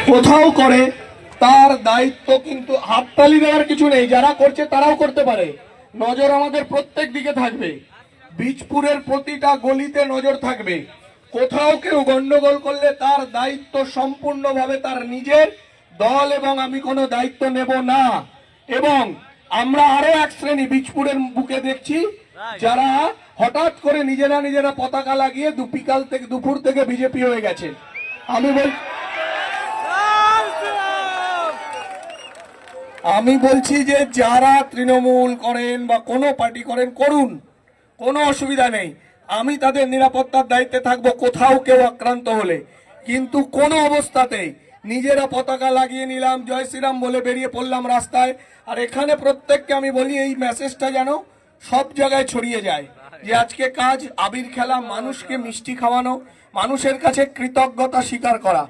কোথাও করে তার দায়িত্ব কিন্তু হাততালি দেওয়ার কিছু নেই, যারা করছে তারাও করতে পারে। নজর আমাদের প্রত্যেক দিকে থাকবে, বীজপুরের প্রতিটা গলিতে নজর থাকবে। কোথাও কেউ গন্ডগোল করলে তার দায়িত্ব সম্পূর্ণভাবে তার নিজের, দল এবং আমি কোনো দায়িত্ব নেব না। এবং আমরা আরো এক শ্রেণী বীজপুরের বুকে দেখছি যারা হঠাৎ করে নিজেরা পতাকা লাগিয়ে দুপুর থেকে বিজেপি হয়ে গেছে। আমি বলছি যে যারা তৃণমূল করেন বা কোনো পার্টি করেন করুন, কোনো অসুবিধা নেই, আমি তাদের নিরাপত্তার দায়িত্বে থাকবো কোথাও কেউ আক্রান্ত হলে। কিন্তু কোনো অবস্থাতেই নিজেরা পতাকা লাগিয়ে নিলাম, জয় শ্রীরাম বলে বেরিয়ে পড়লাম রাস্তায়। আর এখানে প্রত্যেককে আমি বলি এই মেসেজটা যেন সব জায়গায় ছড়িয়ে যায় যে আজকে কাজ আবির খেলা, মানুষকে মিষ্টি খাওয়ানো, মানুষের কাছে কৃতজ্ঞতা স্বীকার করা।